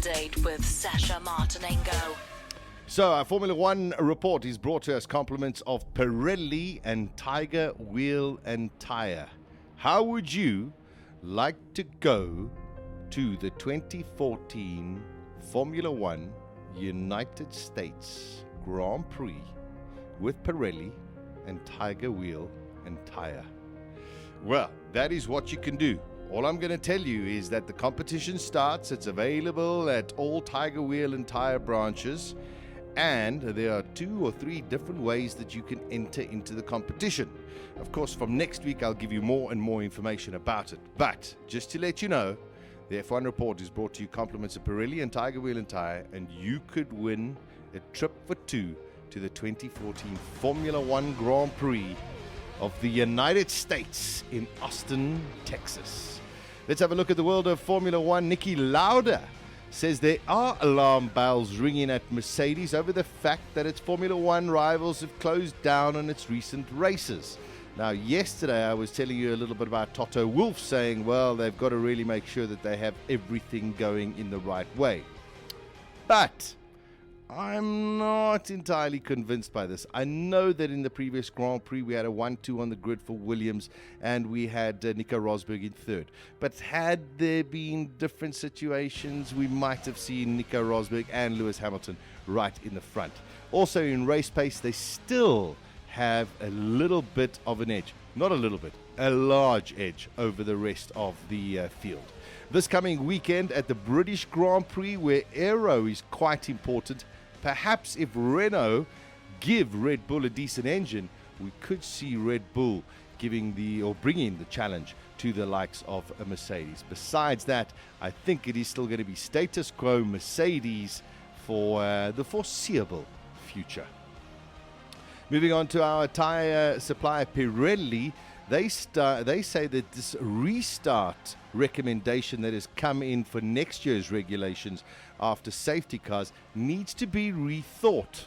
Update with Sasha Martinengo. So, our Formula One report is brought to us compliments of Pirelli and Tyre Wheel and Tyre. How would you like to go to the 2014 Formula One United States Grand Prix with Pirelli and Tyre Wheel and Tyre? Well, that is what you can do. All I'm going to tell you is that the competition starts. It's available at all Tyre Wheel and Tyre branches. And there are 2 or 3 different ways that you can enter into the competition. Of course, from next week, I'll give you more and more information about it. But just to let you know, the F1 report is brought to you compliments of Pirelli and Tyre Wheel and Tyre, and you could win a trip for 2 to the 2014 Formula One Grand Prix of the United States in Austin, Texas. Let's have a look at the world of Formula One. Niki Lauda says there are alarm bells ringing at Mercedes over the fact that its Formula One rivals have closed down on its recent races. Now, yesterday I was telling you a little bit about Toto Wolff saying, well, they've got to really make sure that they have everything going in the right way. But I'm not entirely convinced by this. I know that in the previous Grand Prix we had a 1-2 on the grid for Williams and we had Nico Rosberg in third. But had there been different situations, we might have seen Nico Rosberg and Lewis Hamilton right in the front. Also in race pace, they still have a little bit of an edge. Not a little bit, a large edge over the rest of the field. This coming weekend at the British Grand Prix, where aero is quite important, perhaps if Renault give Red Bull a decent engine, we could see Red Bull bringing the challenge to the likes of a Mercedes. Besides that, I think it is still going to be status quo Mercedes for the foreseeable future. Moving on to our tyre supplier Pirelli, they say that this restart recommendation that has come in for next year's regulations after safety cars needs to be rethought,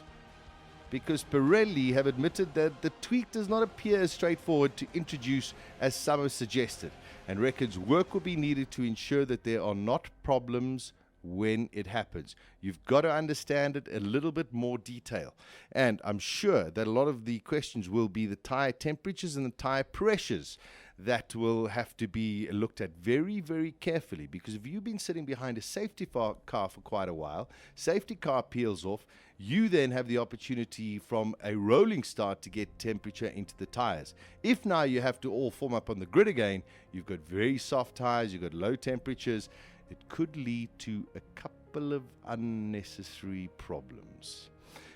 because Pirelli have admitted that the tweak does not appear as straightforward to introduce as some have suggested, and reckons work will be needed to ensure that there are not problems when it happens. You've got to understand it a little bit more detail. And I'm sure that a lot of the questions will be the tire temperatures and the tire pressures that will have to be looked at very, very carefully. Because if you've been sitting behind a safety car for quite a while, safety car peels off, you then have the opportunity from a rolling start to get temperature into the tires. If now you have to all form up on the grid again, you've got very soft tires, you've got low temperatures. It could lead to a couple of unnecessary problems.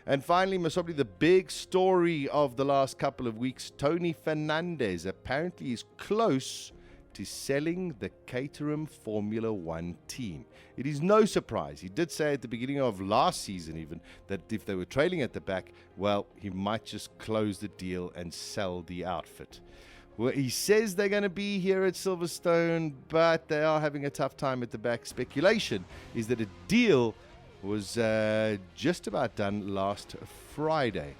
And finally, most probably the big story of the last couple of weeks, Tony Fernandez apparently is close to selling the Caterham Formula One team. It is no surprise. He did say at the beginning of last season even that if they were trailing at the back, well, he might just close the deal and sell the outfit. Well, he says they're going to be here at Silverstone, but they are having a tough time at the back. Speculation is that a deal was just about done last Friday.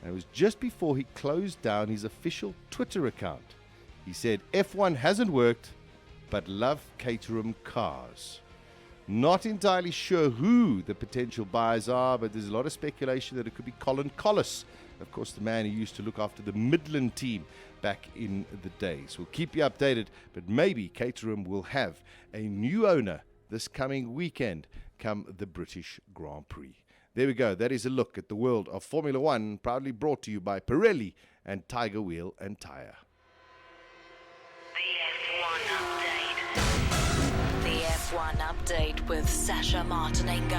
And it was just before he closed down his official Twitter account. He said, F1 hasn't worked, but love Caterham cars. Not entirely sure who the potential buyers are, but there's a lot of speculation that it could be Colin Collis. Of course, the man who used to look after the Midland team back in the days. We'll keep you updated, but maybe Caterham will have a new owner this coming weekend come the British Grand Prix. There we go. That is a look at the world of Formula One, proudly brought to you by Pirelli and Tyre Wheel and Tyre. The F1 Update with Sasha Martinengo.